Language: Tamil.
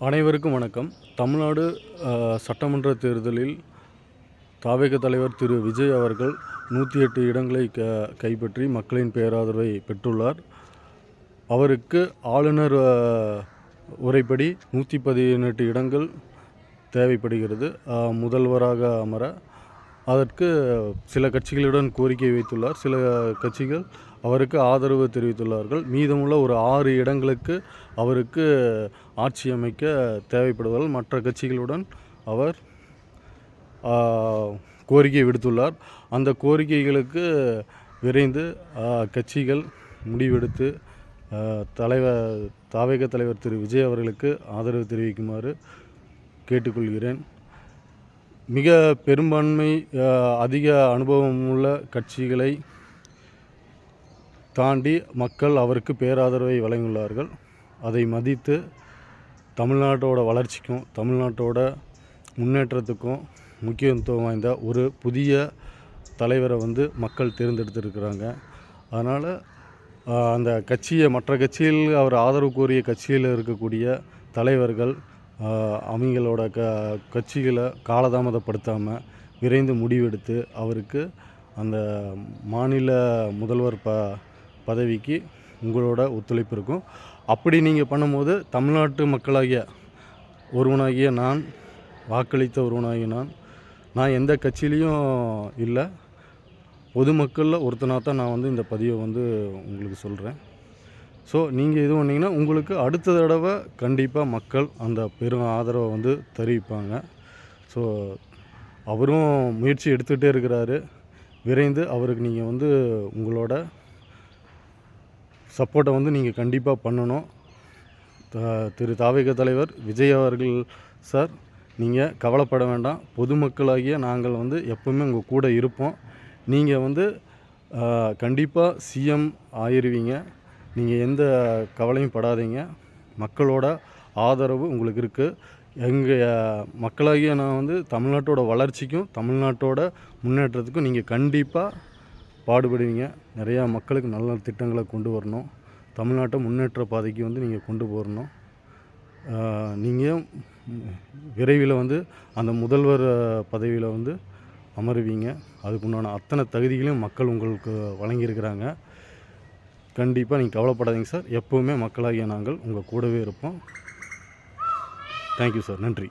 அனைவருக்கும் வணக்கம். தமிழ்நாடு சட்டமன்ற தேர்தலில் தாவேக தலைவர் திரு விஜய் அவர்கள் 108 இடங்களை கைப்பற்றி மக்களின் பேராதரவை பெற்றுள்ளார். அவருக்கு ஆளுநர் உரைப்படி 118 இடங்கள் தேவைப்படுகிறது முதல்வராக அமர. அதற்கு சில கட்சிகளுடன் கோரிக்கை வைத்துள்ளார். சில கட்சிகள் அவருக்கு ஆதரவு தெரிவித்துள்ளார்கள். மீதமுள்ள ஒரு 6 இடங்களுக்கு அவருக்கு ஆட்சி அமைக்க தேவைப்படுவதால் மற்ற கட்சிகளுடன் அவர் கோரிக்கை விடுத்துள்ளார். அந்த கோரிக்கைகளுக்கு விரைந்து கட்சிகள் முடிவெடுத்து தாவேக தலைவர் திரு விஜய் அவர்களுக்கு ஆதரவு தெரிவிக்குமாறு கேட்டுக்கொள்கிறேன். மிக பெரும்பான்மை அதிக அனுபவம் உள்ள கட்சிகளை தாண்டி மக்கள் அவருக்கு பேராதரவை வழங்கியுள்ளார்கள். அதை மதித்து தமிழ்நாட்டோட வளர்ச்சிக்கும் தமிழ்நாட்டோட முன்னேற்றத்துக்கும் முக்கியத்துவம் வாய்ந்த ஒரு புதிய தலைவரை மக்கள் தேர்ந்தெடுத்திருக்கிறாங்க. அதனால் அந்த கட்சியை மற்ற கட்சியில் அவர் ஆதரவு கோரிய கட்சியில் இருக்கக்கூடிய தலைவர்கள் அவங்களோட கட்சிகளை காலதாமதப்படுத்தாமல் விரைந்து முடிவெடுத்து அவருக்கு அந்த மாநில முதல்வர் பதவிக்கு உங்களோட ஒத்துழைப்பு இருக்கும். அப்படி நீங்கள் பண்ணும்போது தமிழ்நாட்டு மக்களாகிய ஒருவனாகிய நான், வாக்களித்த ஒருவனாகிய நான் எந்த கட்சியிலையும் இல்லை, பொதுமக்களில் ஒருத்தனாக தான் நான் இந்த பதிவை உங்களுக்கு சொல்கிறேன். ஸோ நீங்கள் இது பண்ணிங்கன்னா உங்களுக்கு அடுத்த தடவை கண்டிப்பாக மக்கள் அந்த பெரும் ஆதரவை தெரிவிப்பாங்க. ஸோ அவரும் முயற்சி எடுத்துகிட்டே இருக்கிறாரு. விரைந்து அவருக்கு நீங்கள் உங்களோட சப்போர்ட்டை நீங்கள் கண்டிப்பாக பண்ணணும். திரு தாவேக தலைவர் விஜய் அவர்கள் சார், நீங்கள் கவலைப்பட வேண்டாம். பொதுமக்களாகிய நாங்கள் எப்போவுமே உங்கள் கூட இருப்போம். நீங்கள் கண்டிப்பாக சிஎம் ஆயிடுவீங்க. நீங்கள் எந்த கவலையும் படாதீங்க. மக்களோட ஆதரவு உங்களுக்கு இருக்குது. எங்கள் மக்களாகிய நான் தமிழ்நாட்டோட வளர்ச்சிக்கும் தமிழ்நாட்டோட முன்னேற்றத்துக்கும் நீங்கள் கண்டிப்பாக பாடுபடுவீங்க. நிறையா மக்களுக்கு நல்ல திட்டங்களை கொண்டு வரணும். தமிழ்நாட்டை முன்னேற்ற பாதைக்கு நீங்கள் கொண்டு போகணும். நீங்கள் விரைவில் அந்த முதல்வர் பதவியில் அமருவீங்க. அதுக்குண்டான அத்தனை தகுதிகளையும் மக்கள் உங்களுக்கு வழங்கியிருக்கிறாங்க. கண்டிப்பாக நீங்கள் கவலைப்படாதீங்க சார். எப்போவுமே மக்களாகிய நாங்கள் உங்கள் கூடவே இருப்போம். Thank you sir. நன்றி.